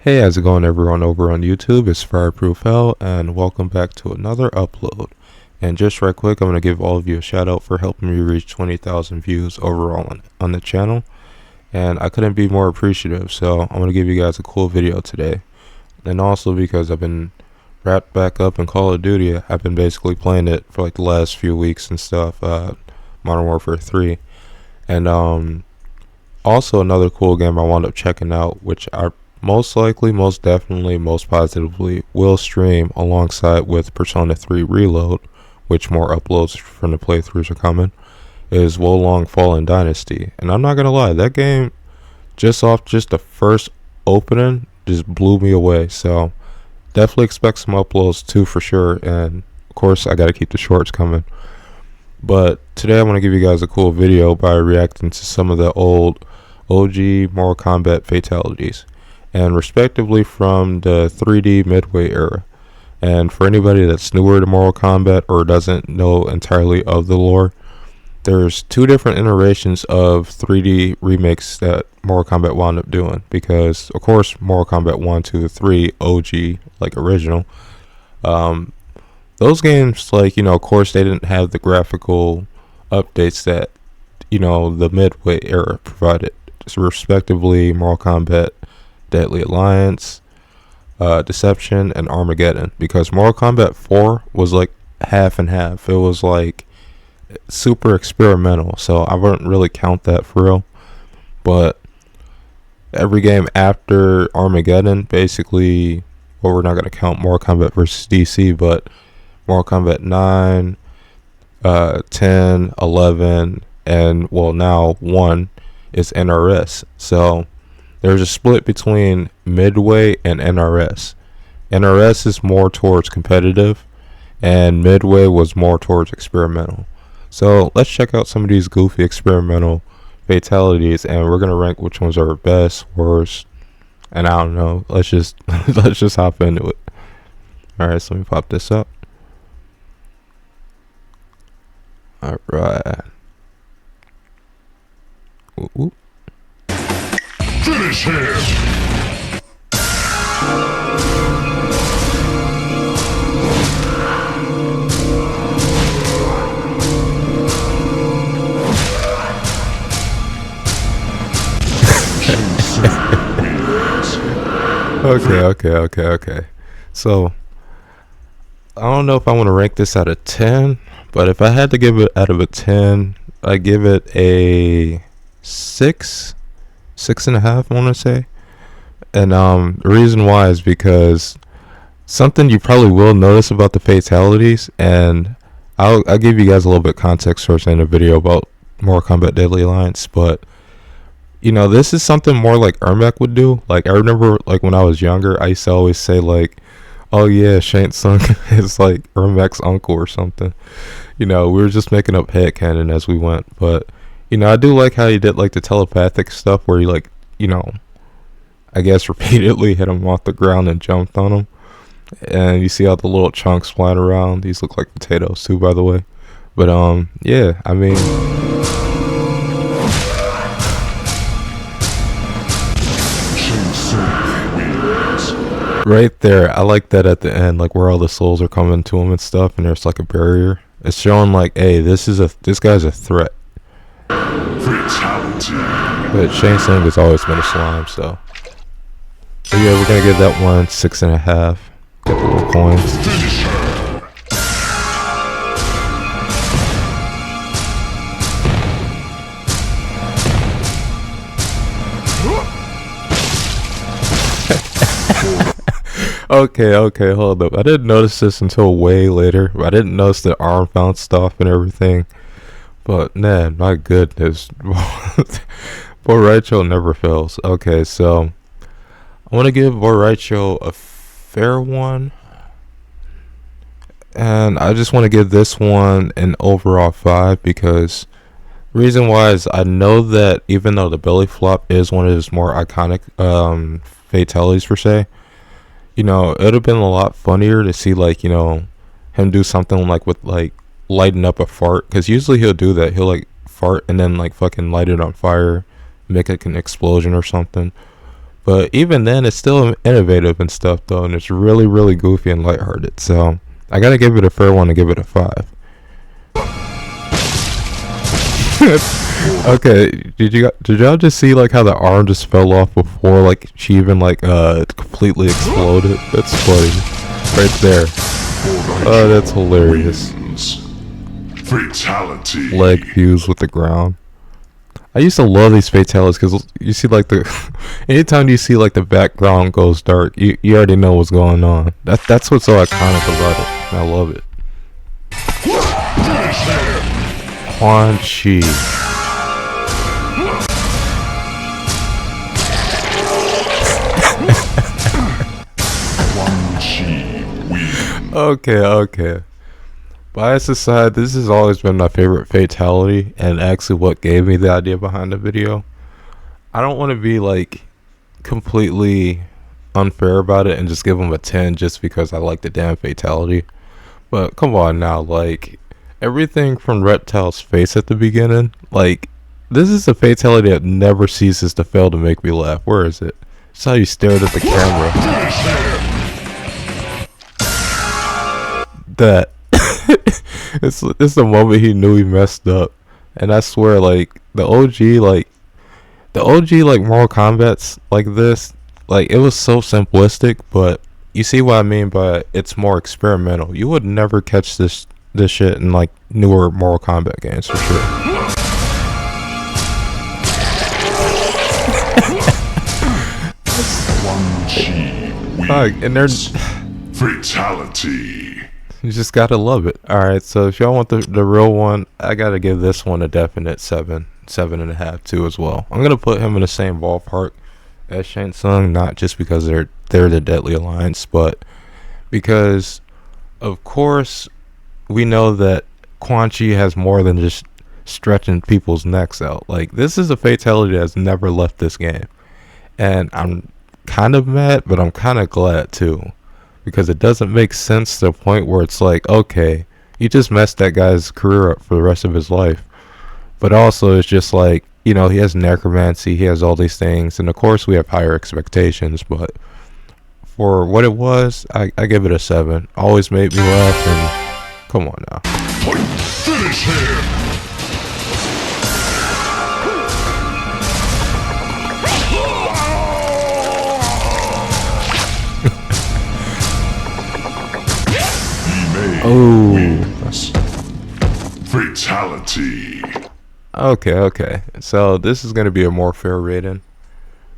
Hey, how's it going everyone over on YouTube? It's Fireproof Hell and welcome back to another upload. And just right quick, I'm going to give all of you a shout out for helping me reach 20,000 views overall on the channel. And I couldn't be more appreciative, so I'm going to give you guys a cool video today. And also because I've been wrapped back up in Call of Duty, I've been basically playing it for like the last few weeks and stuff, Modern Warfare 3. And also another cool game I wound up checking out, which I most likely, most definitely, most positively will stream alongside with Persona 3 Reload, which more uploads from the playthroughs are coming, is Wolong Fallen Dynasty. And I'm not gonna lie, that game just the first opening just blew me away. So definitely expect some uploads too for sure, and of course I gotta keep the shorts coming. But today I want to give you guys a cool video by reacting to some of the old OG Mortal Kombat fatalities, and respectively from the 3D Midway era. And for anybody that's newer to Mortal Kombat or doesn't know entirely of the lore, there's two different iterations of 3D remakes that Mortal Kombat wound up doing, because of course Mortal Kombat 1, 2, 3 OG, like original, those games, like, of course they didn't have the graphical updates that the Midway era provided. So respectively Mortal Kombat Deadly Alliance, Deception, and Armageddon, because Mortal Kombat 4 was like half and half. It was like super experimental, so I wouldn't really count that for real. But every game after Armageddon, basically, well, we're not going to count Mortal Kombat versus DC, but Mortal Kombat 9, 10, 11, and well, now 1 is NRS. So there's a split between Midway and NRS. NRS is more towards competitive, and Midway was more towards experimental. So let's check out some of these goofy experimental fatalities, and we're gonna rank which ones are best, worst, and I don't know. Let's just let's just hop into it. All right, so let me pop this up. All right. Ooh. Finish him! Okay. So I don't know if I want to rank this out of 10, but if I had to give it out of a 10, I give it a 6.5, I want to say. And the reason why is because something you probably will notice about the fatalities, and I'll give you guys a little bit of context towards the end of the video about Mortal Kombat Deadly Alliance, but this is something more like Ermac would do. Like, I remember, like, when I was younger, I used to always say, like, oh yeah, Shang Tsung is like Ermac's uncle or something. We were just making up headcanon as we went. But I do like how he did like the telepathic stuff where he, like, I guess repeatedly hit him off the ground and jumped on him, and you see all the little chunks flying around. These look like potatoes too, by the way. But yeah, I mean, right there, I like that at the end, like where all the souls are coming to him and stuff, and there's like a barrier. It's showing like, hey, this guy's a threat. Fatality. But Shang Tsung has always been a slime, so yeah, we're gonna give that one 6.5. Get the little coins. Finish her! Okay, hold up. I didn't notice this until way later. I didn't notice the arm bounced off and everything. But man, my goodness. Borraicho never fails. Okay, so I want to give Borraicho a fair one. And I just want to give this one an overall 5, because the reason why is I know that even though the belly flop is one of his more iconic fatalities per se, it would have been a lot funnier to see, like, him do something like with, like, lighting up a fart, because usually he'll do that. He'll, like, fart and then, like, fucking light it on fire, make, like, an explosion or something. But even then, it's still innovative and stuff, though, and it's really, really goofy and lighthearted. So I gotta give it a fair one and give it a 5. Okay, did y'all just see like how the arm just fell off before like she even like completely exploded? That's funny, right there. Oh, that's hilarious. Fatality. Leg fused with the ground. I used to love these fatalities because you see like the anytime you see like the background goes dark, you already know what's going on. That's what's so iconic about it. I love it. Quan Chi. Okay. Bias aside, this has always been my favorite fatality, and actually what gave me the idea behind the video. I don't want to be like completely unfair about it and just give them a 10 just because I like the damn fatality. But come on now, like everything from Reptile's face at the beginning, like this is a fatality that never ceases to fail to make me laugh. Where is it? It's how you stared at the camera. That it's the moment he knew he messed up, and I swear, like the OG Mortal Kombat's like this, like it was so simplistic, but you see what I mean by it's more experimental. You would never catch this shit in like newer Mortal Kombat games for sure. And there's fatality. You just gotta love it. Alright, so if y'all want the real one, I gotta give this one a definite 7.5 too as well. I'm gonna put him in the same ballpark as Shang Tsung, not just because they're the Deadly Alliance, but because of course we know that Quan Chi has more than just stretching people's necks out. Like this is a fatality that's never left this game. And I'm kind of mad, but I'm kind of glad too. Because it doesn't make sense to the point where it's like, okay, you just messed that guy's career up for the rest of his life. But also, it's just like, you know, he has necromancy, he has all these things, and of course we have higher expectations, but for what it was, I give it a 7. Always made me laugh, and come on now. Finish him! Oh, fatality. Okay. So this is gonna be a more fair rating.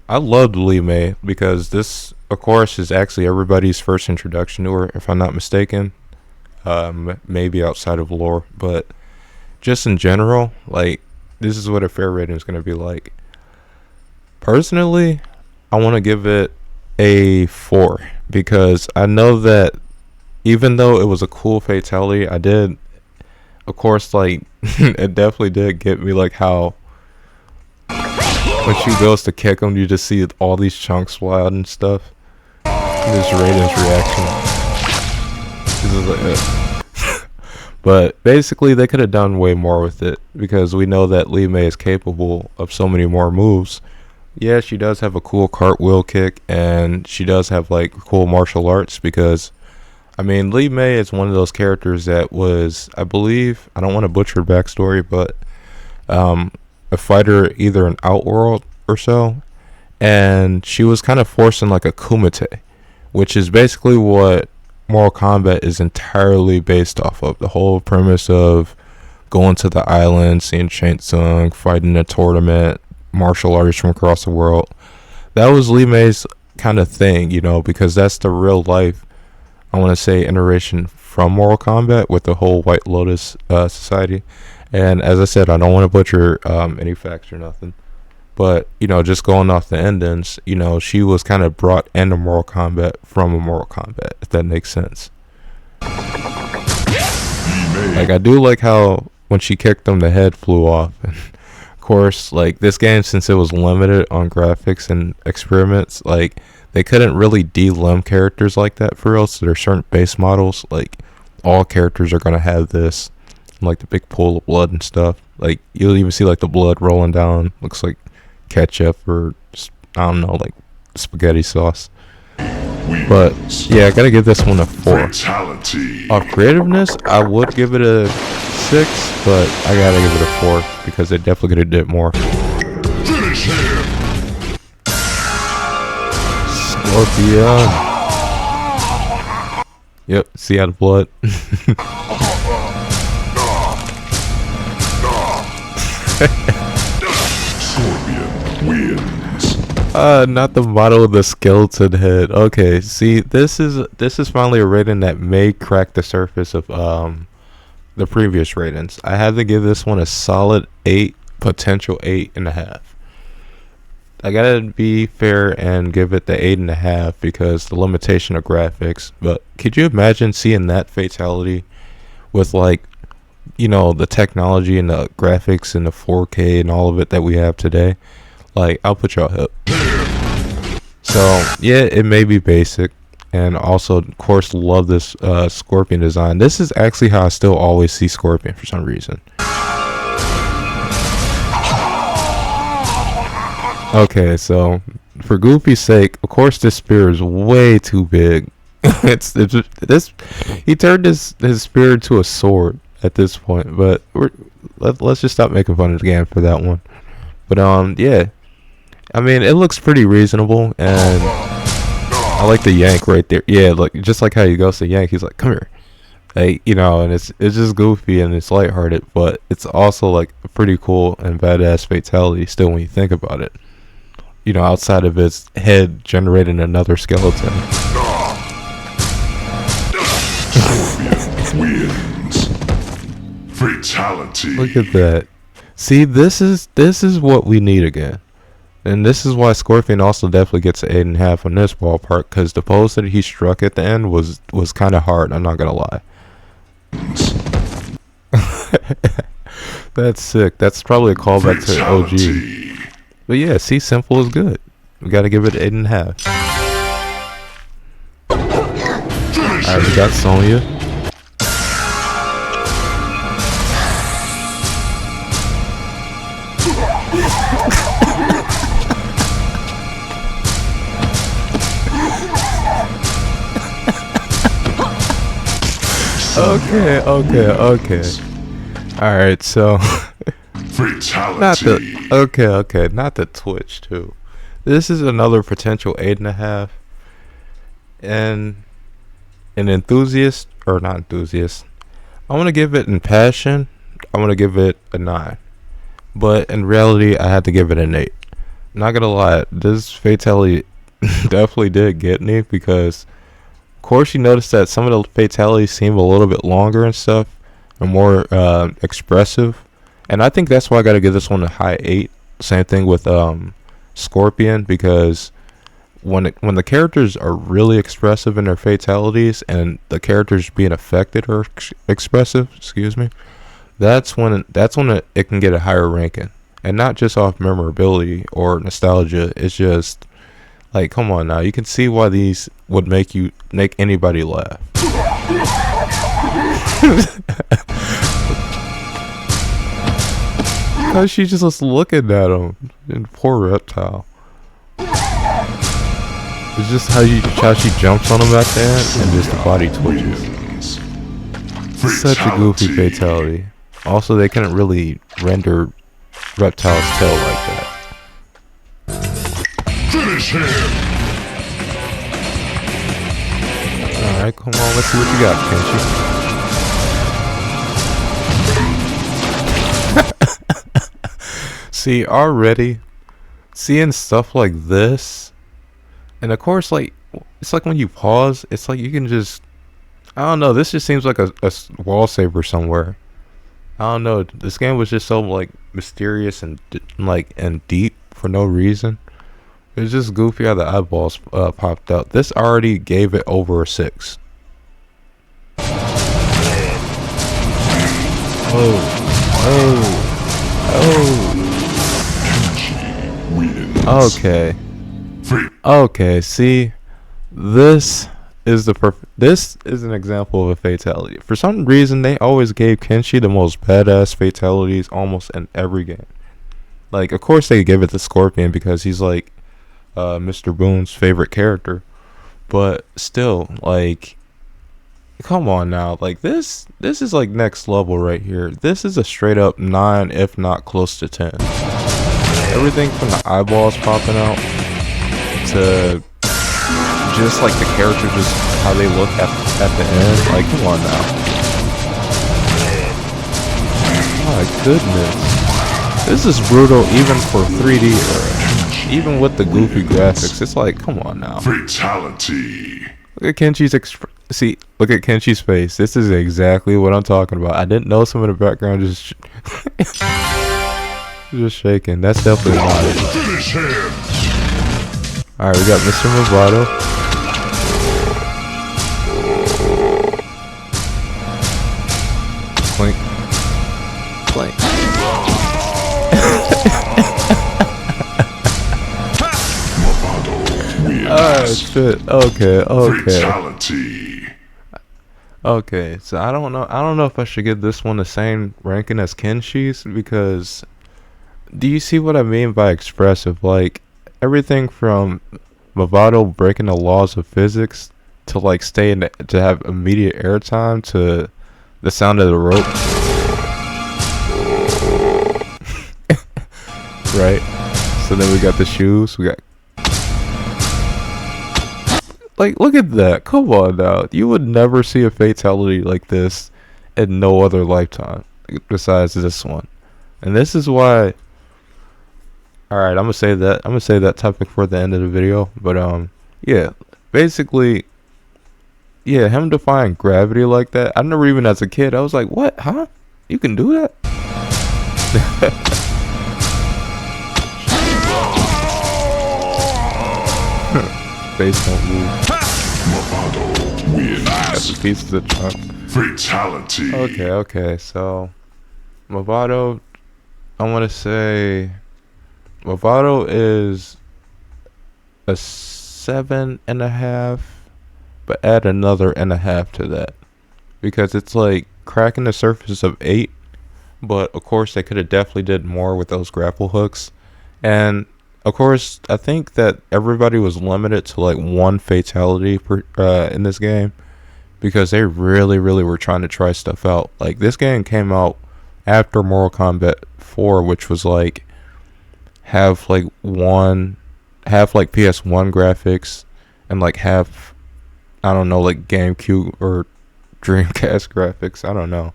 I loved Lee May because this, of course, is actually everybody's first introduction to her, if I'm not mistaken. Maybe outside of lore, but just in general, like this is what a fair rating is gonna be like. Personally, I want to give it a 4 because I know that. Even though it was a cool fatality, I did, of course, like, it definitely did get me, like, how when she goes to kick him, you just see all these chunks fly out and stuff. And this Raiden's reaction. This is like, but basically, they could have done way more with it, because we know that Lee May is capable of so many more moves. Yeah, she does have a cool cartwheel kick, and she does have, like, cool martial arts, because I mean, Lee May is one of those characters that was, I believe, I don't want to butcher her backstory, but a fighter either in Outworld or so, and she was kind of forcing like a kumite, which is basically what Mortal Kombat is entirely based off of. The whole premise of going to the island, seeing Shang Tsung, fighting a tournament, martial artists from across the world. That was Lee May's kind of thing, you know, because that's the real life, I want to say, iteration from Mortal Kombat with the whole White Lotus society. And as I said, I don't want to butcher any facts or nothing, but you know, just going off the endings, you know, she was kind of brought into Mortal Kombat from a Mortal Kombat, if that makes sense. Like, I do like how when she kicked him, the head flew off. And of course, like, this game, since it was limited on graphics and experiments, like, they couldn't really de-limb characters like that for real, so there's certain base models, like, all characters are going to have this, like, the big pool of blood and stuff. Like, you'll even see, like, the blood rolling down, looks like ketchup, or, just, I don't know, like, spaghetti sauce. But Wins. yeah, I gotta give this one a 4. Fatality. Off creativeness, I would give it a 6, but I gotta give it a 4 because they definitely could have did more. Finish him. Scorpion. Yep, see out of blood. Scorpion wins. Not the model of the skeleton head. Okay, see, this is finally a rating that may crack the surface of the previous ratings. I had to give this one a solid 8, potential 8.5. I gotta be fair and give it the 8.5 because the limitation of graphics. But could you imagine seeing that fatality with, like, you know, the technology and the graphics and the 4K and all of it that we have today? Like, I'll put y'all hip. So yeah, it may be basic, and also of course love this Scorpion design. This is actually how I still always see Scorpion for some reason. Okay, so for Goofy's sake, of course this spear is way too big. it's this he turned his spear into a sword at this point, but let's just stop making fun of the game for that one. But yeah, I mean, it looks pretty reasonable, and I like the yank right there. Yeah, like just like how he goes to yank, he's like, "Come here," like, you know, and it's just goofy and it's lighthearted, but it's also like a pretty cool and badass fatality still when you think about it. You know, outside of its head generating another skeleton. Scorpion wins. Fatality. Look at that. See, this is what we need again. And this is why Scorpion also definitely gets an 8.5 on this ballpark, because the pose that he struck at the end was kind of hard. I'm not gonna lie. That's sick. That's probably a callback to OG. But yeah, see, simple is good. We gotta give it an 8.5. Alright, we got Sonya. Okay. Alright, so Fatality. not the Twitch too. This is another potential 8.5. And an enthusiast, or not enthusiast, I want to give it in passion, I want to give it a 9. But in reality, I had to give it an 8. Not gonna lie, this fatality definitely did get me, because of course you notice that some of the fatalities seem a little bit longer and stuff, and more expressive, and I think that's why I gotta give this one a high 8. Same thing with Scorpion, because when the characters are really expressive in their fatalities, and the characters being affected or expressive, excuse me, that's when it can get a higher ranking, and not just off memorability or nostalgia. It's just like, come on now, you can see why these would make anybody laugh. Because she's just looking at him, and poor reptile. It's just how she jumps on him back there, and just the body twitches. Such a goofy fatality. Also, they couldn't really render Reptile's tail like that. Finish him. Alright, come on, let's see what you got, Kenshi. See, already, seeing stuff like this, and of course, like, it's like when you pause, it's like you can just, I don't know, this just seems like a wall saver somewhere. I don't know, this game was just so, like, mysterious and deep for no reason. It was just goofy how the eyeballs popped out. This already gave it over a 6. Okay, see, this is an example of a fatality. For some reason, they always gave Kenshi the most badass fatalities almost in every game. Like, of course they give it to Scorpion because he's like Mr. Boone's favorite character. But still, like, come on now, like this is like next level right here. This is a straight up 9, if not close to 10. Everything from the eyeballs popping out to just like the character, just how they look at the end. Like, come on now. My goodness, this is brutal even for 3D era. Even with the goofy graphics, it's like, come on now. Fatality. Look at Kenshi's look at Kenshi's face. This is exactly what I'm talking about. I didn't know some of the background just just shaking. That's definitely not it. Finish him. Alright, we got Mr. Movado. Clink. Clink. Oh shit. Okay. Fatality. Okay, so I don't know if I should give this one the same ranking as Kenshi's, because do you see what I mean by expressive? Like, everything from Movado breaking the laws of physics to like to have immediate airtime to the sound of the ropes. Right? So then we got the shoes, we got, like, look at that. Come on now. You would never see a fatality like this in no other lifetime besides this one. And this is why. Alright, I'm gonna save that topic for the end of the video. But yeah. Basically, yeah, him defying gravity like that. I never, even as a kid, I was like, what? Huh? You can do that? Face don't move. Movado wins. Got the pieces of trunk. Fatality. Okay. So, Movado, I want to say, Movado is a 7.5, but add another and a half to that, because it's like cracking the surface of 8. But of course, they could have definitely did more with those grapple hooks, and of course, I think that everybody was limited to like one fatality in this game, because they really were trying to try stuff out. Like, this game came out after Mortal Kombat 4, which was like have like PS1 graphics and like have, I don't know, like GameCube or Dreamcast graphics. I don't know.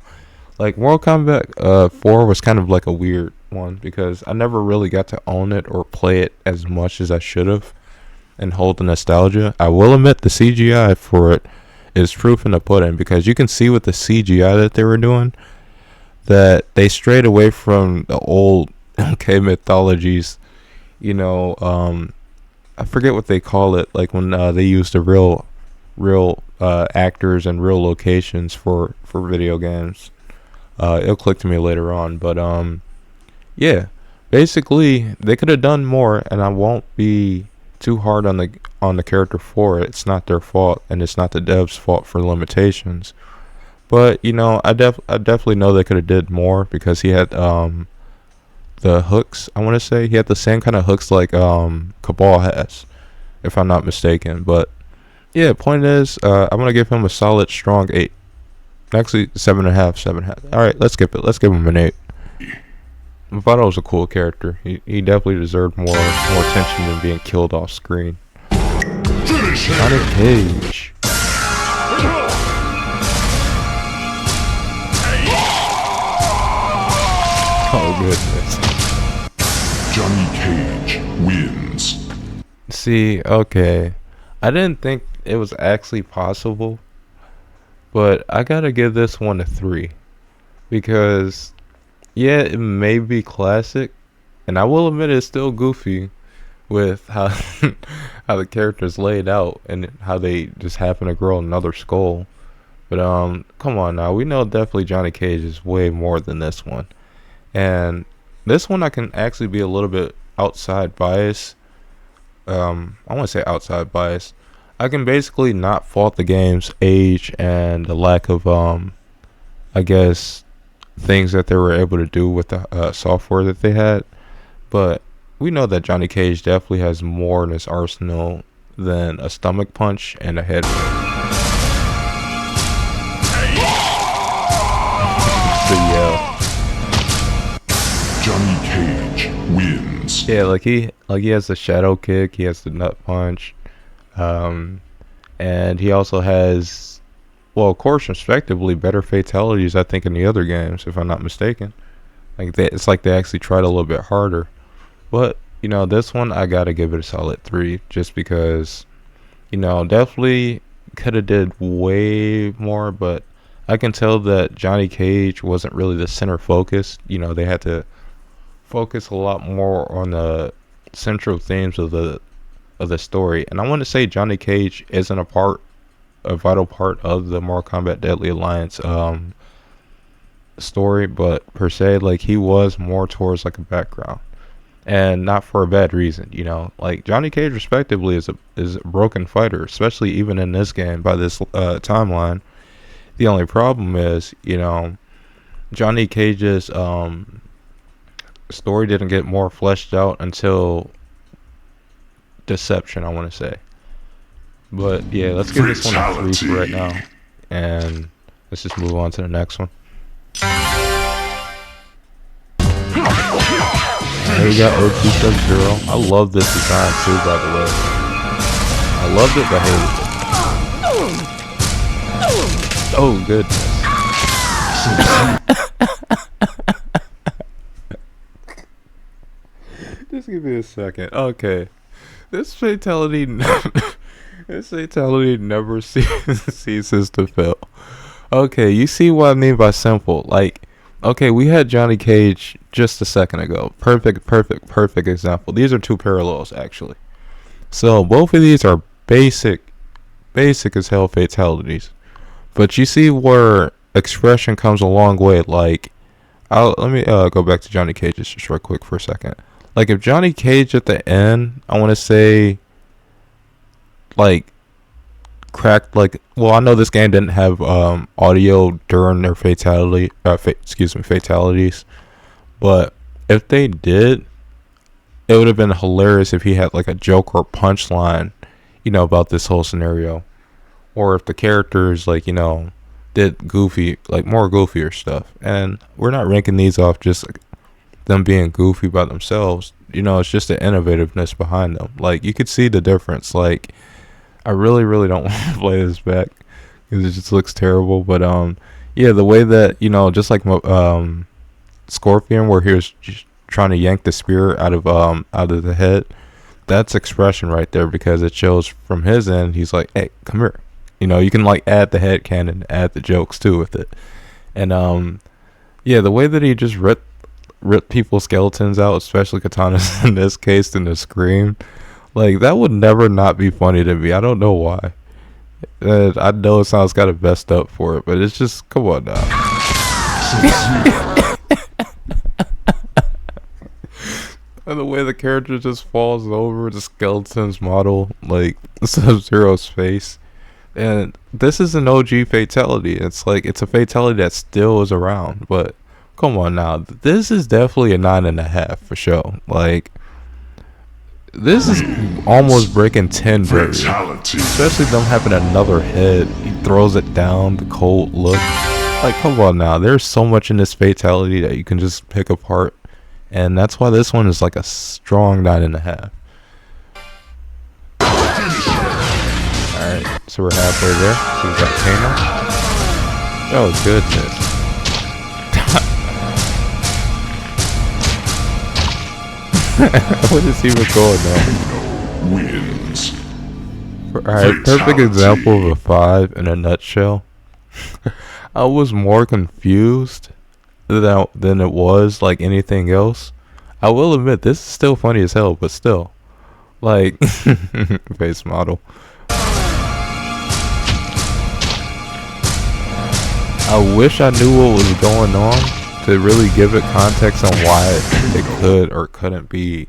Like, Mortal Kombat 4 was kind of like a weird one, because I never really got to own it or play it as much as I should have and hold the nostalgia. I will admit the CGI for it is proof in the pudding, because you can see with the CGI that they were doing that they strayed away from the old mythologies. You know, I forget what they call it, like when they used the real actors and real locations for video games. It'll click to me later on, but yeah, basically they could have done more, and I won't be too hard on the character for it. It's not their fault, and it's not the devs' fault for limitations. But you know, I definitely know they could have did more, because he had the hooks. I want to say he had the same kind of hooks like Cabal has, if I'm not mistaken. But yeah, point is, I'm gonna give him a solid, strong 8. Actually, 7.5. All right, let's skip it. Let's give him an 8. Movado was a cool character. He definitely deserved more attention than being killed off screen. Johnny Cage. Oh goodness. Johnny Cage wins. See, okay, I didn't think it was actually possible, but I gotta give this one a 3, because yeah, it may be classic, and I will admit it's still goofy with how how the character's laid out and how they just happen to grow another skull. But come on now, we know definitely Johnny Cage is way more than this one, and this one I can actually be a little bit outside bias. I want to say outside bias. I can basically not fault the game's age and the lack of I guess things that they were able to do with the software that they had, but we know that Johnny Cage definitely has more in his arsenal than a stomach punch and a head. So yeah, Johnny Cage wins. yeah, like he has the shadow kick, he has the nut punch, um, and he also has, well, of course, respectively, better fatalities. I think in the other games, if I'm not mistaken. Like it's like they actually tried a little bit harder. But this one I gotta give it a solid 3, just because definitely could have did way more, but I can tell that Johnny Cage wasn't really the center focus. They had to focus a lot more on the central themes of the story. And I want to say Johnny Cage isn't a vital part of the Mortal Kombat Deadly Alliance story, but per se, like, he was more towards like a background, and not for a bad reason. Like, Johnny Cage respectively is a broken fighter, especially even in this game by this timeline. The only problem is, Johnny Cage's story didn't get more fleshed out until Deception, I want to say. But yeah, let's give this one a 3 for right now, and let's just move on to the next one. There we got OG Sub-Zero. I love this design too, by the way. I loved it, but hated it. Oh goodness. Just give me a second. Okay. This fatality never ceases to fail. Okay, you see what I mean by simple. Like, okay, we had Johnny Cage just a second ago. Perfect example. These are two parallels, actually. So both of these are basic as hell fatalities. But you see where expression comes a long way. Like, let me go back to Johnny Cage just real quick for a second. Like, if Johnny Cage at the end, I want to say, like, cracked, like, well, I know this game didn't have audio during their fatalities, but if they did, it would have been hilarious if he had like a joke or punchline, about this whole scenario, or if the characters, like, did goofy, like, more goofier stuff. And we're not ranking these off just like them being goofy by themselves. It's just the innovativeness behind them. Like, you could see the difference. Like, I really don't want to play this back because it just looks terrible. But yeah, the way that, just like Scorpion, where he was just trying to yank the spear out of the head, that's expression right there, because it shows from his end. He's like, hey, come here. You can like add the head cannon, add the jokes too with it. And yeah, the way that he just ripped people's skeletons out, especially Katana's in this case, in the scream, like, that would never not be funny to me. I don't know why. I know it sounds kind of messed up for it, but it's just, come on now. And the way the character just falls over the skeleton's model, like Sub-Zero's face. And this is an OG fatality. It's like, it's a fatality that still is around, but come on now. This is definitely a 9.5 for sure. Like, this is almost breaking 10 barriers. Especially them having another head. He throws it down, the cold look. Like, come on now. There's so much in this fatality that you can just pick apart. And that's why this one is like a strong 9.5. Alright, so we're halfway there. So we got Kano. Oh, goodness. What is he recording now? Wins. Alright, perfect example of a 5 in a nutshell. I was more confused than it was like anything else. I will admit, this is still funny as hell, but still, like, face model. I wish I knew what was going on to really give it context on why it could or couldn't be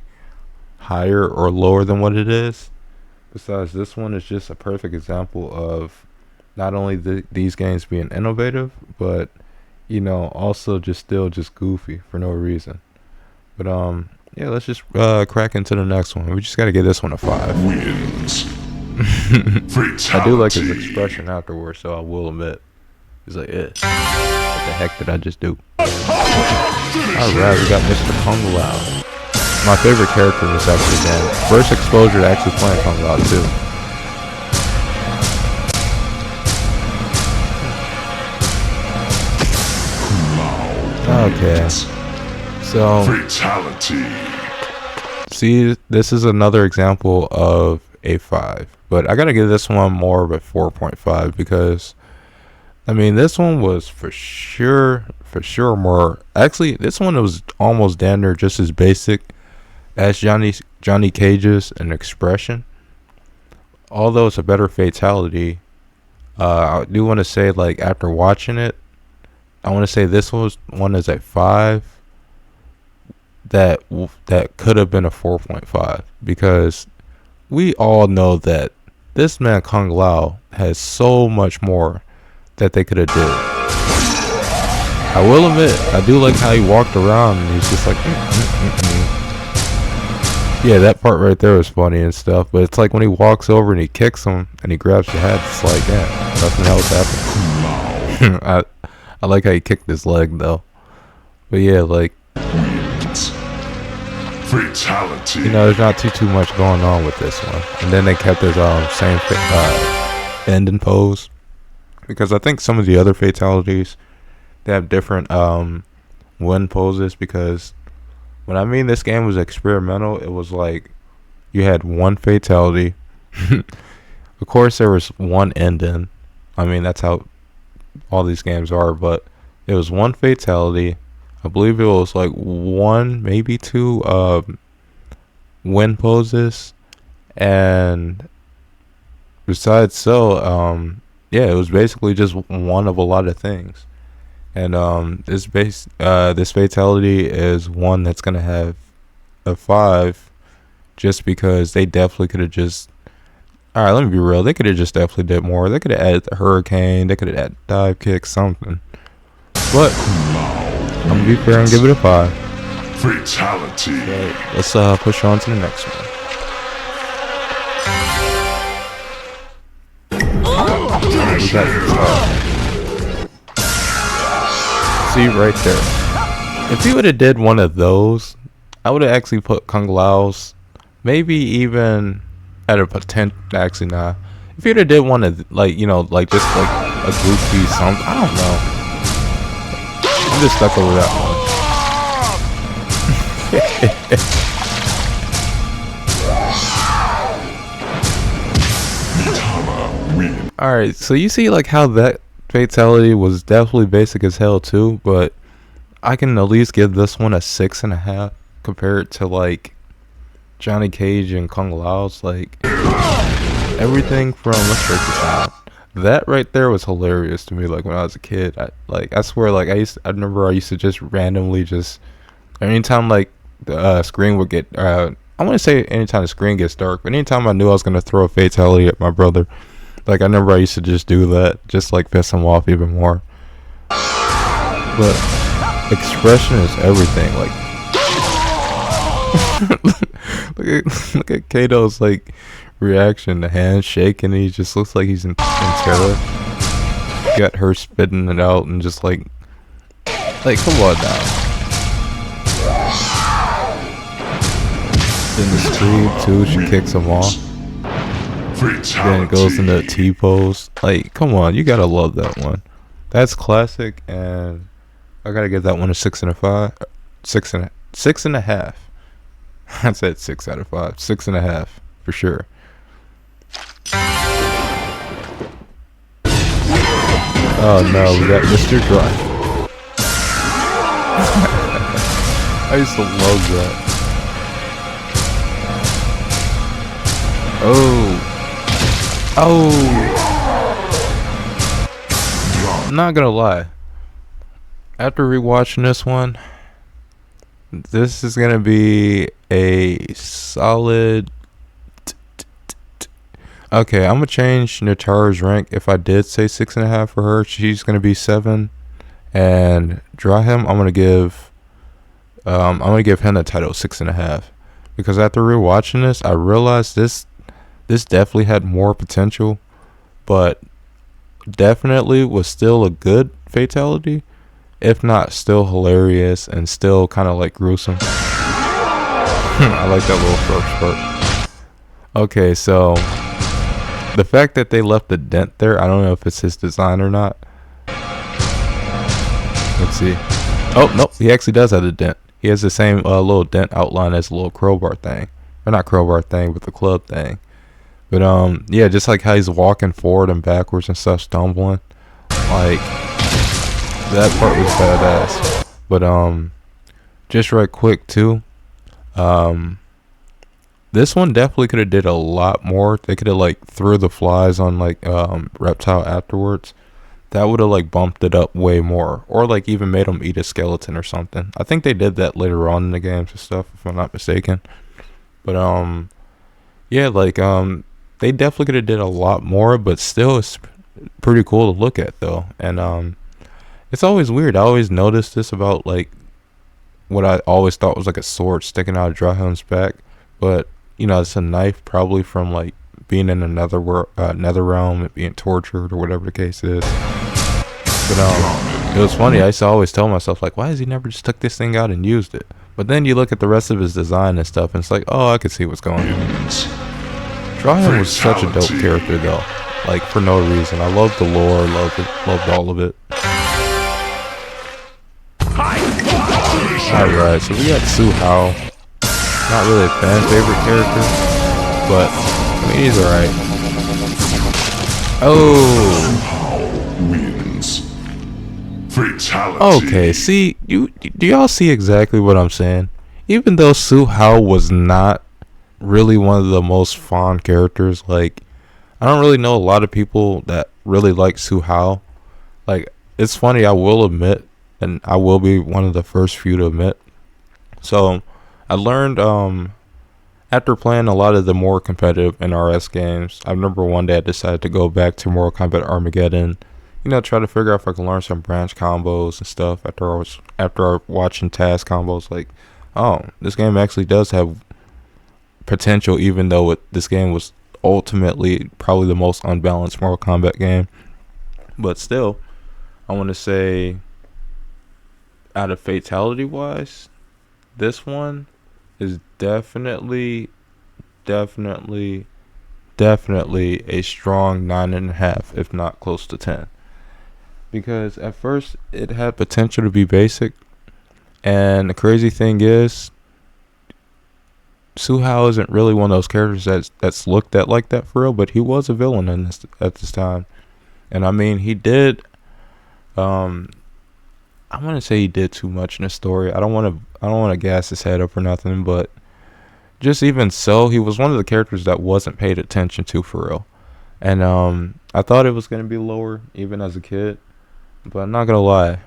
higher or lower than what it is. Besides, this one is just a perfect example of not only these games being innovative, but also just still just goofy for no reason. But yeah, let's just crack into the next one. We just gotta give this one a 5. Wins. I do like his Fatality. expression afterwards, so I will admit. He's like, what the heck did I just do? Alright, we got Mr. Kung Lao. My favorite character was actually Dan. First exposure to actually playing Kung Lao too. Okay. So, Fatality. see, this is another example of a 5. But I gotta give this one more of a 4.5 because, I mean, this one was for sure more. Actually, this one was almost damn near just as basic as Johnny Cage's an expression. Although it's a better fatality, I do want to say, like, after watching it, I want to say this one is a 5 that could have been a 4.5 because we all know that this man Kung Lao has so much more that they could have did. I will admit, I do like how he walked around and he's just like, yeah, that part right there was funny and stuff. But it's like when he walks over and he kicks him and he grabs your head, it's like, yeah, nothing else happened. I like how he kicked his leg though. But yeah, like, Wins. Fatality. you know, there's not too much going on with this one. And then they kept his same ending pose because I think some of the other fatalities they have different win poses because when I mean this game was experimental, it was like you had one fatality. Of course, there was one ending. I mean, that's how all these games are, but it was one fatality. I believe it was like one, maybe two win poses, and besides yeah, it was basically just one of a lot of things. And this fatality is one that's gonna have a 5, just because they definitely could have just. All right, let me be real. They could have just definitely did more. They could have added the hurricane. They could have added dive kick, something. But I'm gonna be fair and give it a 5. Fatality. So let's push on to the next one. We got see right there. If he would have did one of those, I would have actually put Kung Lao's maybe even at a potential. Actually, nah. If he would have did one of like, you know, like just like a goofy something, I don't know. I'm just stuck over that one. Alright, so you see like how that fatality was definitely basic as hell too, but I can at least give this one a 6.5 compared to like Johnny Cage and Kung Lao's. Like everything from, let's break this down. That right there was hilarious to me. Like when I was a kid, I swear, like I remember I used to just randomly just anytime like the screen would get I want to say anytime the screen gets dark, but anytime I knew I was gonna throw a fatality at my brother, like I remember I used to just do that, just like piss him off even more. But expression is everything. Like look at Kato's like reaction, the hand shaking, he just looks like he's in terror. Got her spitting it out and just like come on now. Then the scream too, she kicks him off. Then it goes into T-pose. Like, come on, you gotta love that one. That's classic, and I gotta give that one a 6.5. 6.5. I said 6 out of 5. 6.5 for sure. Oh no, we got Mr. Drive. I used to love that. Oh, I'm not gonna lie. After rewatching this one, this is gonna be a solid. Okay, I'm gonna change Natara's rank. If I did say 6.5 for her, she's gonna be 7. And Drahim, I'm gonna give I'm gonna give him the title 6.5 because after rewatching this, I realized this definitely had more potential, but definitely was still a good fatality, if not still hilarious and still kind of like gruesome. I like that little first part. Okay, so the fact that they left the dent there, I don't know if it's his design or not. Let's see. Oh, nope, he actually does have the dent. He has the same little dent outline as the little crowbar thing. Or not crowbar thing, but the club thing. But yeah, just like how he's walking forward and backwards and stuff, stumbling. Like, that part was badass. But just right quick too. This one definitely could have did a lot more. They could have like threw the flies on like Reptile afterwards. That would have like bumped it up way more, or like even made him eat a skeleton or something. I think they did that later on in the games and stuff, if I'm not mistaken. But yeah, like they definitely could have did a lot more, but still it's pretty cool to look at though. And it's always weird. I always noticed this about like what I always thought was like a sword sticking out of Drahun's back, but you know, it's a knife, probably from like being in another world, nether realm, and being tortured or whatever the case is. But it was funny. I used to always tell myself like, why has he never just took this thing out and used it? But then you look at the rest of his design and stuff, and it's like, oh, I could see what's going on. Drahun was such a dope character though, like for no reason. I loved the lore, loved all of it. Alright, so we got Su Hao. Not really a fan favorite character, but I mean he's alright. Oh, wins. Fatality. Okay, see, do y'all see exactly what I'm saying? Even though Su Hao was not really one of the most fond characters, like I don't really know a lot of people that really like Su Hao. Like, it's funny, I will admit, and I will be one of the first few to admit. So I learned after playing a lot of the more competitive NRS games, I remember one day I decided to go back to Mortal Kombat Armageddon, you know, try to figure out if I can learn some branch combos and stuff after watching task combos. Like, oh, this game actually does have potential, even though this game was ultimately probably the most unbalanced Mortal Kombat game. But still, I want to say, out of fatality wise, this one is definitely a strong 9.5, if not close to 10. Because at first it had potential to be basic, and the crazy thing is, Su Hao isn't really one of those characters that's looked at like that for real, but he was a villain at this time. And I mean, he did I want to say he did too much in the story. I don't want to gas his head up or nothing, but just even so, he was one of the characters that wasn't paid attention to for real. And I thought it was going to be lower even as a kid, but I'm not going to lie.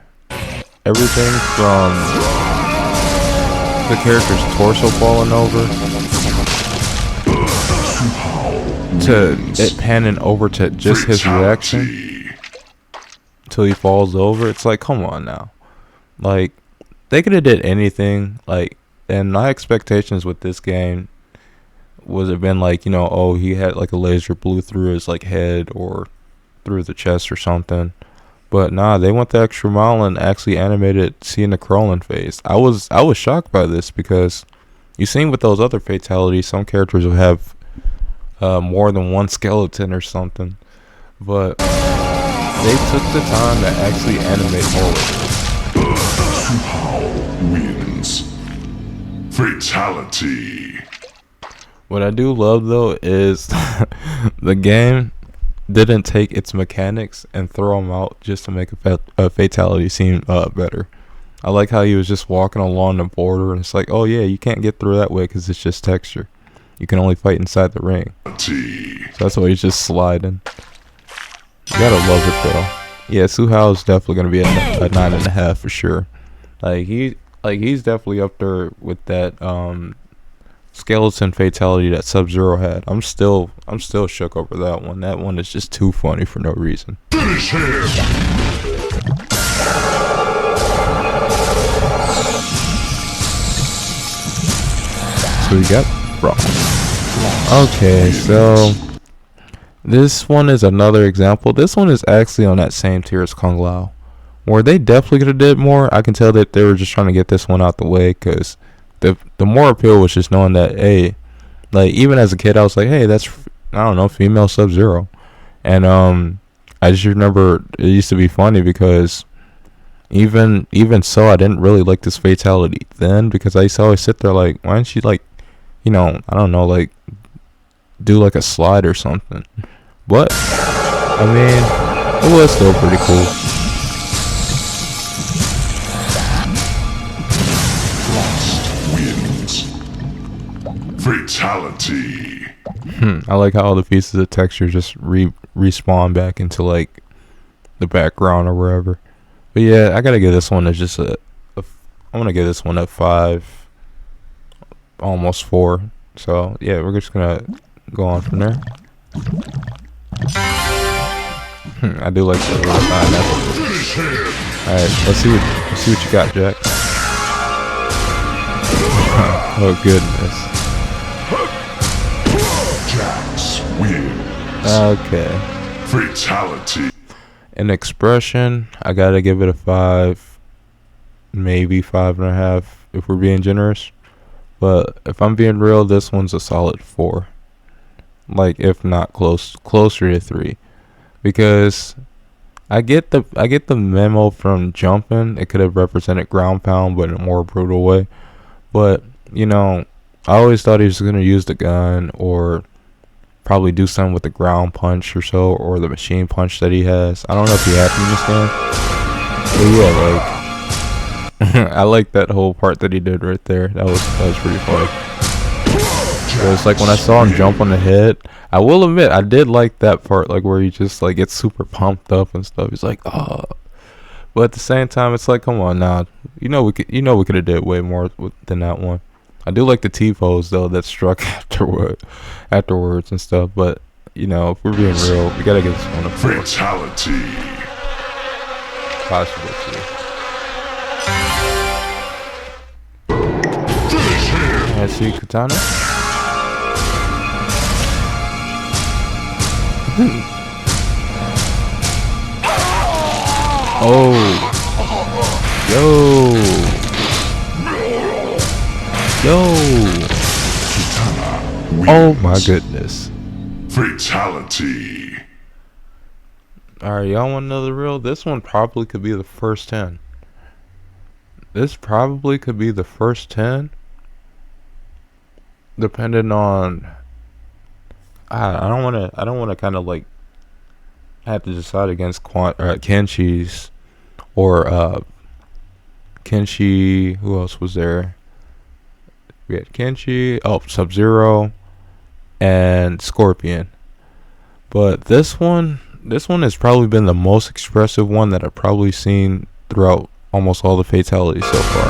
Everything from the character's torso falling over to it panning over to just his reaction until he falls over, it's like, come on now. Like, they could have did anything. Like, and my expectations with this game was have been like, you know, oh, he had like a laser blew through his like head or through the chest or something. But nah, they went the extra mile and actually animated seeing the crawling phase. I was shocked by this, because you seen with those other fatalities, some characters will have more than one skeleton or something, but they took the time to actually animate all of it. Wins. Fatality. What I do love though is the game didn't take its mechanics and throw them out just to make a fatality seem better. I like how he was just walking along the border and it's like, oh yeah, you can't get through that way because it's just texture. You can only fight inside the ring. So that's why he's just sliding. You gotta love it though. Yeah, Su Hao is definitely gonna be a 9.5 for sure. He's definitely up there with that skeleton fatality that Sub-Zero had. I'm still shook over that one. That one is just too funny for no reason. Finish him. So we got Frost. Okay, so this one is another example. This one is actually on that same tier as Kung Lao, where they definitely could have did more. I can tell that they were just trying to get this one out the way, because the more appeal was just knowing that, hey, like, even as a kid, I was like, hey, that's, I don't know, female Sub-Zero. And I just remember it used to be funny because even so, I didn't really like this fatality then, because I used to always sit there like, why didn't she, like, I don't know, like, do like a slide or something. But I mean, it was still pretty cool. Wins. Fatality. I like how all the pieces of texture just respawn back into like the background or wherever. But yeah, I gotta give this one just I'm gonna give this one a 5, almost 4. So yeah, we're just gonna go on from there. I do like the little sign. Alright, let's see what you got, Jack. Oh goodness. Jax wins. Okay. Fatality. In expression, I gotta give it a 5, maybe 5.5 if we're being generous. But if I'm being real, this one's a solid 4. Like, if not closer to 3, because I get the memo from jumping. It could have represented ground pound, but in a more brutal way. But I always thought he was gonna use the gun or probably do something with the ground punch or so, or the machine punch that he has. I don't know if he had in this game, but yeah, like I like that whole part that he did right there. That was pretty funny. It's like when I saw him jump on the head, I will admit I did like that part, like where he just like gets super pumped up and stuff. He's like, oh, but at the same time, it's like, come on now, we could have did way more than that one. I do like the T-pose though that struck afterwards and stuff. But if we're being real, we gotta get this one a 4. Fatality. Possibly 2. I see Katana. Oh, yo. Oh my goodness. Fatality. Alright, y'all want another reel? This one probably could be the first 10. This probably could be the first 10. Depending on, I don't want to kind of like have to decide against Kenshi's or Kenshi. Who else was there? We had Kenshi, Sub-Zero, and Scorpion. But this one has probably been the most expressive one that I've probably seen throughout almost all the fatalities so far.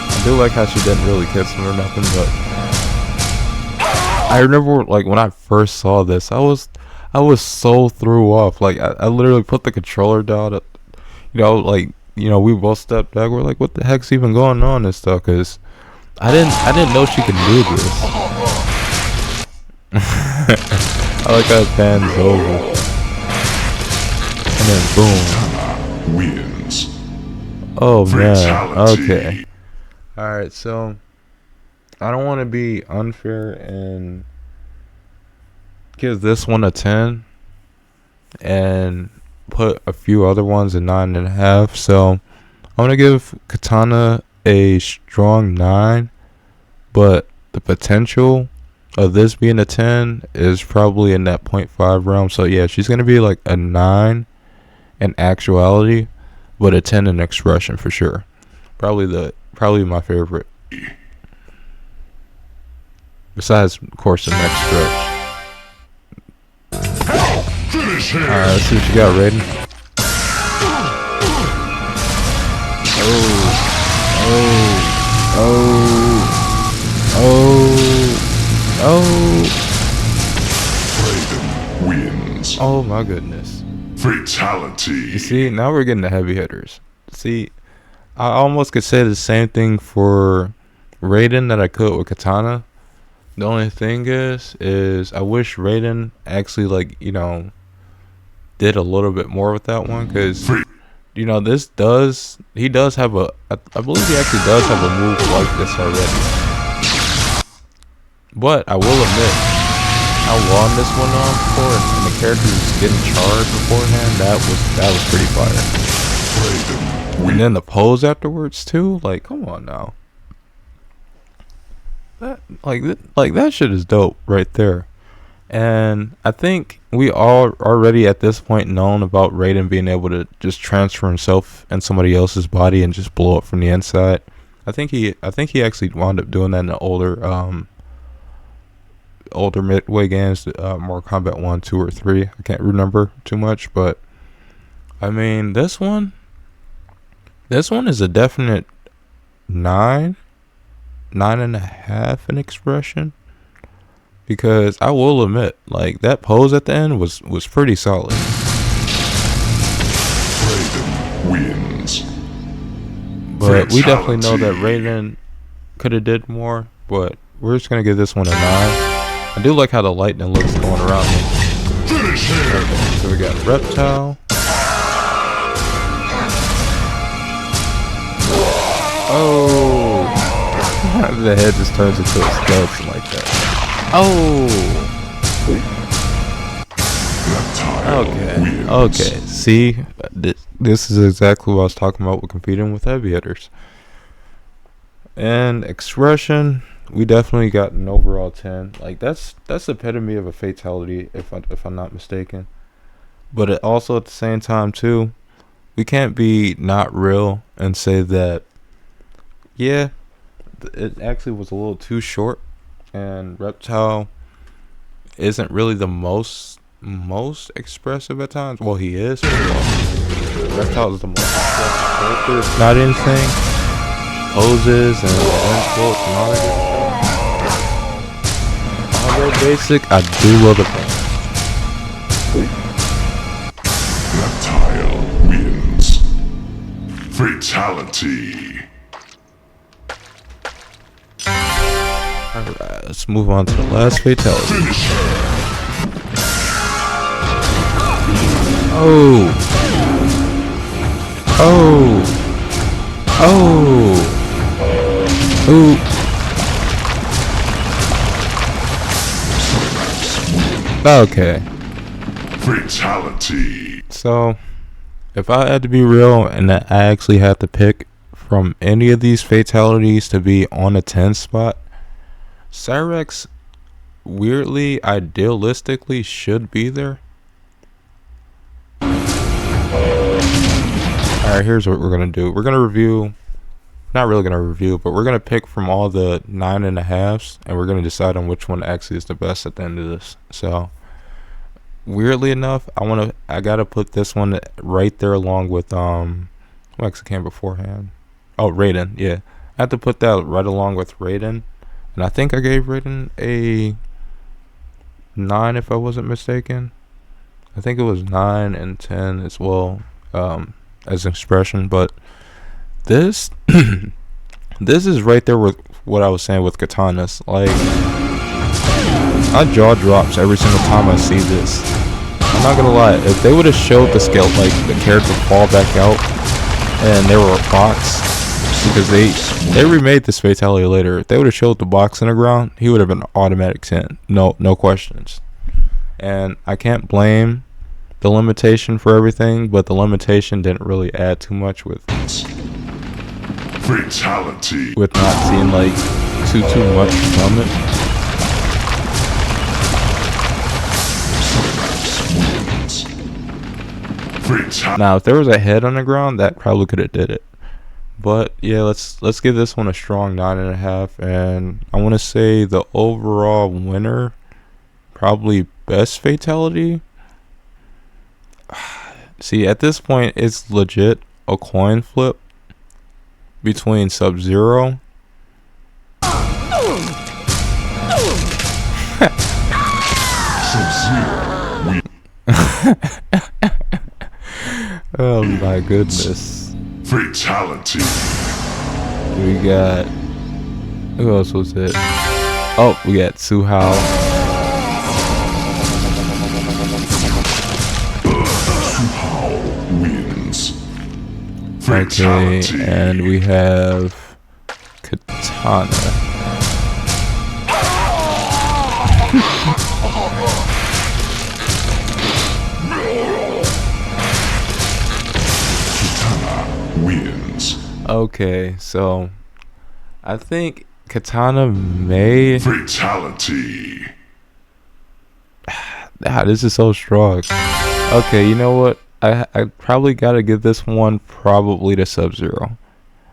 I do like how she didn't really kiss him or nothing, but I remember like when I first saw this, I was so threw off. Like I literally put the controller down. We both stepped back. We're like, what the heck's even going on and stuff? Cause I didn't know she could do this. I like how it pans over, and then boom. Wins. Oh man. Fatality. Okay. All right. So I don't want to be unfair and give this one a 10 and put a few other ones a 9.5. So I'm gonna give Katana a strong 9, but the potential of this being a 10 is probably in that 0.5 realm. So yeah, she's gonna be like a 9 in actuality, but a 10 in expression for sure. Probably my favorite. Besides, of course, the next stretch. Alright, let's see what you got, Raiden. Raiden wins. Oh my goodness. Fatality. You see, now we're getting the heavy hitters. See, I almost could say the same thing for Raiden that I could with Katana. The only thing is I wish Raiden actually, like, did a little bit more with that one, because he does have I believe he actually does have a move like this already. But I will admit, how long this went on for, and the character was getting charged beforehand, that was pretty fire. And then the pose afterwards too, like, come on now. That shit is dope right there. And I think we all already at this point known about Raiden being able to just transfer himself in somebody else's body and just blow up from the inside. I think he actually wound up doing that in the older midway games, Mortal Kombat 1, 2, or 3. I can't remember too much, but I mean, this one is a definite 9.5 in expression, because I will admit, like, that pose at the end was pretty solid. Raiden wins. But we definitely know that Raiden could have did more, but we're just gonna give this one a 9. I do like how the lightning looks going around me. Okay, so we got Reptile. Oh, the head just turns into a skeleton like that. Oh. Okay. See, this is exactly what I was talking about with competing with heavy hitters. And expression, we definitely got an overall 10. Like, that's the epitome of a fatality, if I'm not mistaken. But it also, at the same time too, we can't be not real and say that, yeah, it actually was a little too short, and Reptile isn't really the most expressive at times. Well, he is. Reptile is the most expressive character. It's not anything. Poses and wind quotes and all that good stuff. Although basic, I do love the Reptile wins. Fatality. Alright, let's move on to the last fatality. Oh. Ooh. Okay. Fatality. So, if I had to be real and that I actually had to pick from any of these fatalities to be on a 10 spot, Cyrex weirdly, idealistically, should be there. Alright, here's what we're gonna do. We're gonna review, not really gonna review, but we're gonna pick from all the 9.5s, and we're gonna decide on which one actually is the best at the end of this. So, weirdly enough, I gotta put this one right there along with who actually came beforehand. Oh, Raiden, yeah. I have to put that right along with Raiden. And I think I gave Raiden a 9 if I wasn't mistaken. I think it was 9 and 10 as well, as an expression. But this this is right there with what I was saying with katanas. Like, my jaw drops every single time I see this. I'm not gonna lie, if they would have showed the scale, like the character fall back out and there were a box, because they remade this fatality later. If they would have showed the box in the ground, he would have been automatic 10. No questions. And I can't blame the limitation for everything, but the limitation didn't really add too much with Fatality. With not seeing like too much from it. Now, if there was a head on the ground, that probably could have did it. But yeah, let's give this one a strong 9.5, and I want to say the overall winner, probably best fatality. See, at this point, it's legit a coin flip between Sub-Zero oh my goodness. Fatality. We got Who else was it? Oh, we got Suhao. Wins. Okay, Fatality. and we have Katana. Wins. Okay, so I think Katana may. Fatality. This is so strong. Okay, you know what? I probably gotta give this one probably to Sub-Zero.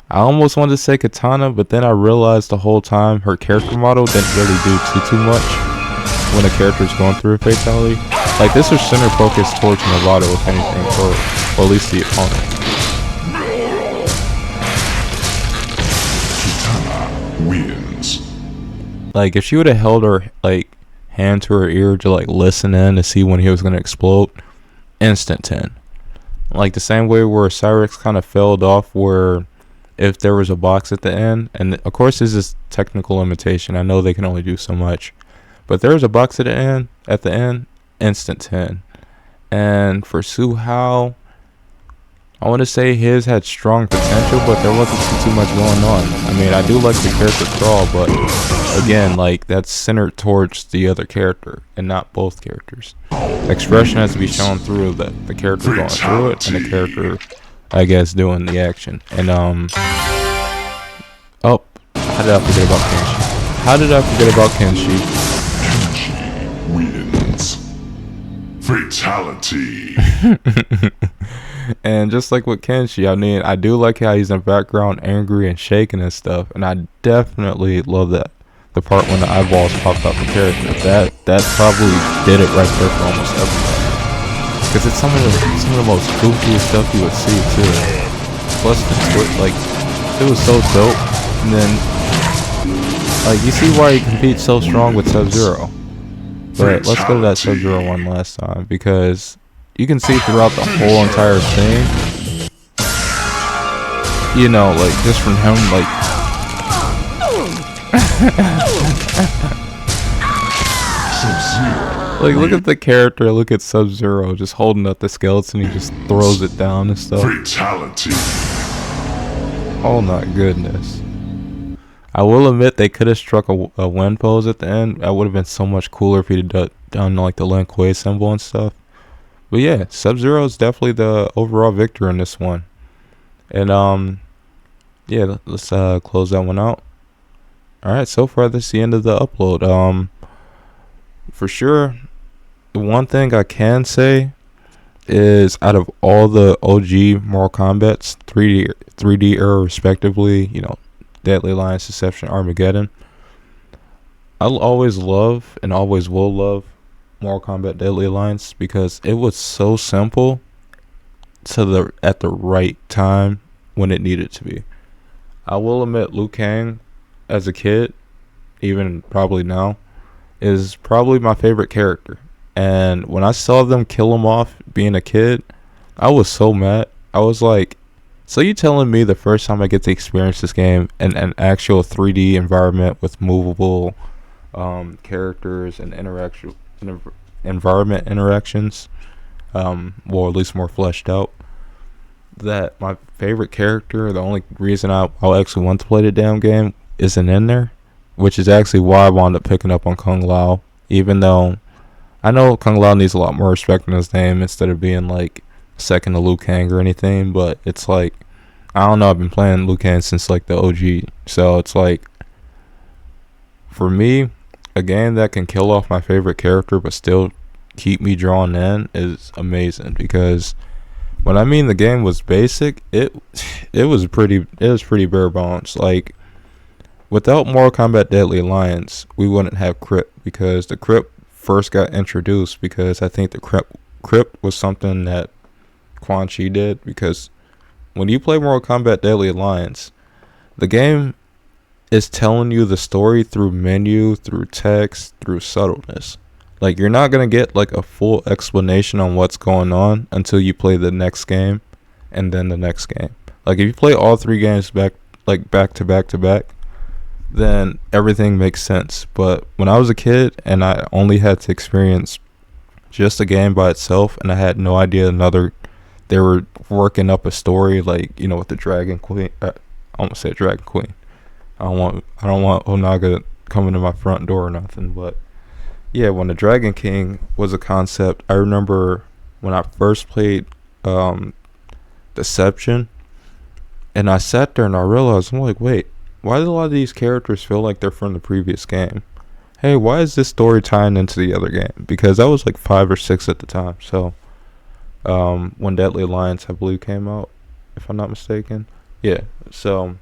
I almost wanted to say Katana, but then I realized the whole time her character model didn't really do too much when a character's going through a fatality. Like, this was center focused towards Novato, if anything, or at least the opponent. Wins. Like, if she would have held her like hand to her ear to like listen in to see when he was gonna explode, instant 10. Like the same way where Cyrix kind of failed off, where if there was a box at the end, and of course this is technical limitation, I know they can only do so much, but there was a box at the end, instant 10. And for Suhao, I want to say his had strong potential, but there wasn't too much going on. I mean, I do like the character crawl, but again, like, that's centered towards the other character and not both characters. Expression has to be shown through the character going through it and the character, I guess, doing the action. And oh, how did I forget about Kenshi? How did I forget about Kenshi? Wins. Fatality. And just like with Kenshi, I mean, I do like how he's in the background angry and shaking and stuff, and I definitely love that the part when the eyeballs popped out the character. That probably did it right there for almost everyone, because it's some of the most goofiest stuff you would see too. Plus the twist, like, it was so dope. And then, like, you see why he competes so strong with Sub-Zero. But let's go to that Sub-Zero one last time, because you can see throughout the whole entire thing, you know, like, just from him, like, like, look at the character, look at Sub-Zero just holding up the skeleton, he just throws it down and stuff. Fatality. Oh my goodness. I will admit they could have struck a win pose at the end. That would have been so much cooler if he'd done like the Lin Kuei symbol and stuff. But yeah, Sub-Zero is definitely the overall victor in this one. And yeah, let's close that one out. Alright, so far this is the end of the upload. For sure, the one thing I can say is, out of all the OG Mortal Kombat's 3D era respectively, you know, Deadly Alliance, Deception, Armageddon, I'll always love and always will love Mortal Kombat Deadly Alliance, because it was so simple at the right time when it needed to be. I will admit, Liu Kang as a kid, even probably now, is probably my favorite character. And when I saw them kill him off being a kid, I was so mad. I was like, so you telling me the first time I get to experience this game in an actual 3D environment with movable characters and environment interactions, or at least more fleshed out, that my favorite character, the only reason I'll actually want to play the damn game, isn't in there, which is actually why I wound up picking up on Kung Lao, even though I know Kung Lao needs a lot more respect in his name instead of being like second to Liu Kang or anything. But it's like, I don't know, I've been playing Liu Kang since like the OG, so it's like, for me, a game that can kill off my favorite character but still keep me drawn in is amazing. Because when I mean the game was basic, it was pretty bare bones. Like, without Mortal Kombat Deadly Alliance, we wouldn't have Crypt, because the Crypt first got introduced because I think the Crypt was something that Quan Chi did. Because when you play Mortal Kombat Deadly Alliance, the game is telling you the story through menu, through text, through subtleness. Like, you're not going to get like a full explanation on what's going on until you play the next game and then the next game. Like, if you play all three games back to back, then everything makes sense. But when I was a kid and I only had to experience just a game by itself, and I had no idea they were working up a story, like, with the Dragon Queen. I almost said Dragon Queen. I don't want Onaga coming to my front door or nothing. But yeah, when the Dragon King was a concept, I remember when I first played Deception, and I sat there and I realized, I'm like, wait, why do a lot of these characters feel like they're from the previous game? Hey, why is this story tying into the other game? Because I was like 5 or 6 at the time. So when Deadly Alliance, I believe, came out, if I'm not mistaken. Yeah. So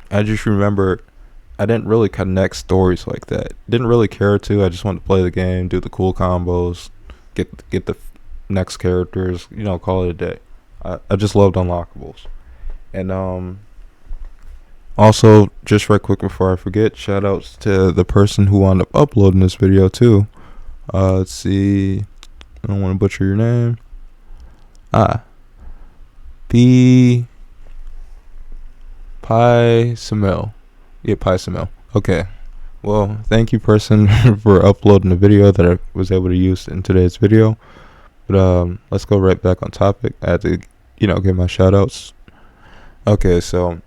I just remember I didn't really connect stories like that. Didn't really care to. I just wanted to play the game, do the cool combos, get the next characters. Call it a day. I just loved unlockables. And also, just right quick before I forget, shout outs to the person who wound up uploading this video too. Let's see. I don't want to butcher your name. B. Pi Samel. Yeah, Pi Samel. Okay. Well, thank you, person, for uploading the video that I was able to use in today's video. But let's go right back on topic. I had to, give my shout outs. Okay, so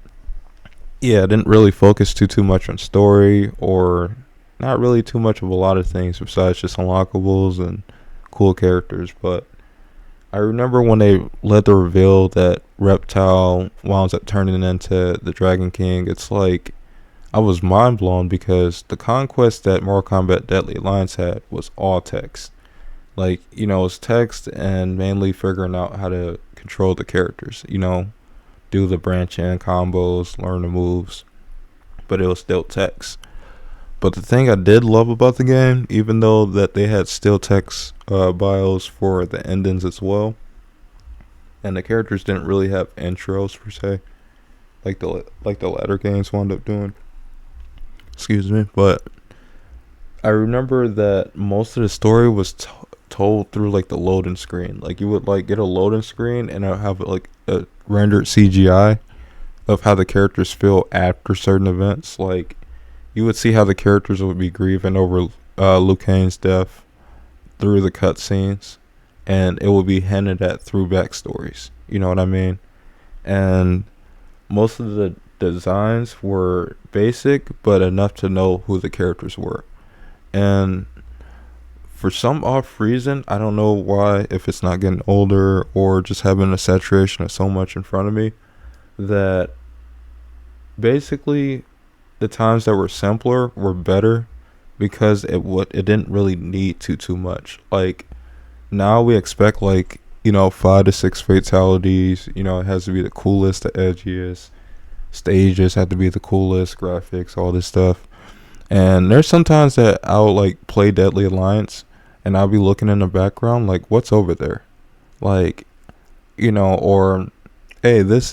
yeah, I didn't really focus too much on story, or not really too much of a lot of things besides just unlockables and cool characters. But I remember when they led the reveal that Reptile winds up turning into the Dragon King. It's like I was mind blown, because the conquest that Mortal Kombat Deadly Alliance had was all text. Like, it was text and mainly figuring out how to control the characters, do the branch in combos, learn the moves, but it was still text. But the thing I did love about the game, even though that they had still text bios for the endings as well, and the characters didn't really have intros per se, like the latter games wound up doing. Excuse me, but I remember that most of the story was told through like the loading screen. Like, you would like get a loading screen and it'll have like a rendered CGI of how the characters feel after certain events. Like, you would see how the characters would be grieving over Liu Kang's death through the cutscenes, and it would be hinted at through backstories. You know what I mean? And most of the designs were basic, but enough to know who the characters were. And for some off reason, I don't know why, if it's not getting older or just having a saturation of so much in front of me, that basically the times that were simpler were better, because it didn't really need too much. Like, now we expect, like, 5 to 6 fatalities. It has to be the coolest, the edgiest. Stages have to be the coolest, graphics, all this stuff. And there's sometimes that I'll like play Deadly Alliance and I'll be looking in the background like, what's over there? Like, or hey, this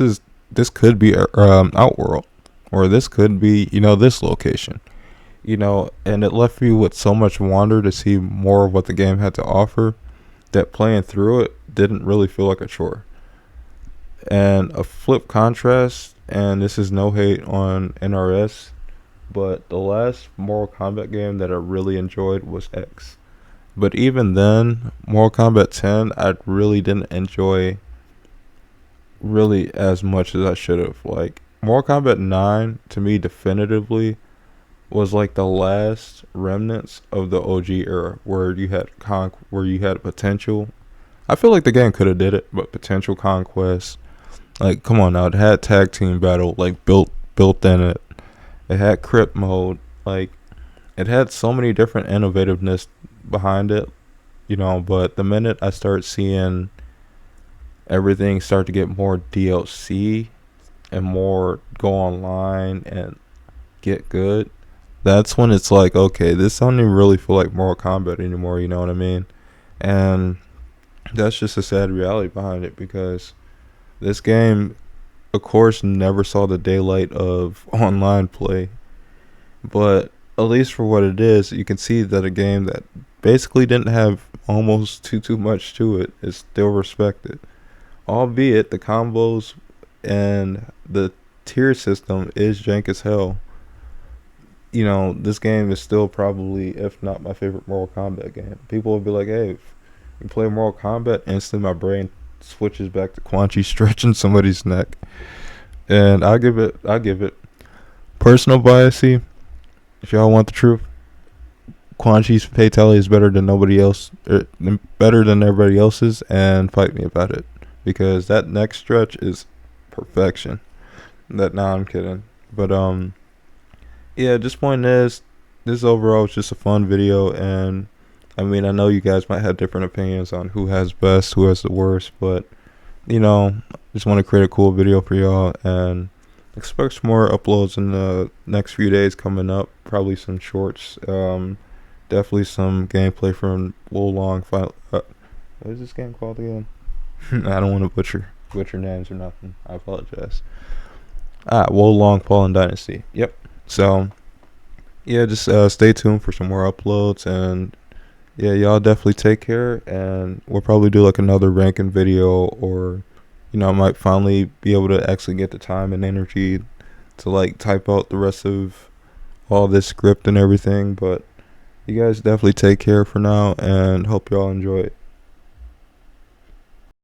could be Outworld, or this could be, this location. And it left me with so much wonder to see more of what the game had to offer, that playing through it didn't really feel like a chore. And a flip contrast, and this is no hate on NRS, but the last Mortal Kombat game that I really enjoyed was X. But even then, Mortal Kombat 10, I really didn't enjoy really as much as I should have. Like, Mortal Kombat 9, to me, definitively was like the last remnants of the OG era, where you had potential. I feel like the game could have did it, but potential conquest. Like, come on now, it had tag team battle like built in it. It had crypt mode. Like, it had so many different innovativeness behind it, But the minute I start seeing everything start to get more DLC and more go online and get good, that's when it's like, okay, this don't even really feel like Mortal Kombat anymore. You know what I mean? And that's just a sad reality behind it, because this game, of course, never saw the daylight of online play. But at least for what it is, you can see that a game that basically didn't have almost too much to it is still respected. Albeit the combos and the tier system is jank as hell. this game is still probably, if not my favorite Mortal Kombat game. People will be like, hey, if you play Mortal Kombat, instantly my brain switches back to Quan Chi stretching somebody's neck. And I give it personal biasy. If y'all want the truth, Quan Chi's fatality is better than nobody else, better than everybody else's, and fight me about it. Because that next stretch is perfection. Nah, I'm kidding. But yeah, just point is, this overall is just a fun video, and I mean, I know you guys might have different opinions on who has best, who has the worst, but just want to create a cool video for y'all, and expect some more uploads in the next few days coming up. Probably some shorts, definitely some gameplay from Wolong. What is this game called again? I don't want to butcher names or nothing. I apologize. Wolong Fallen Dynasty. Yep. So yeah, just stay tuned for some more uploads, and yeah, y'all definitely take care, and we'll probably do like another ranking video, or I might finally be able to actually get the time and energy to like type out the rest of all this script and everything. But you guys definitely take care for now, and hope y'all enjoy it.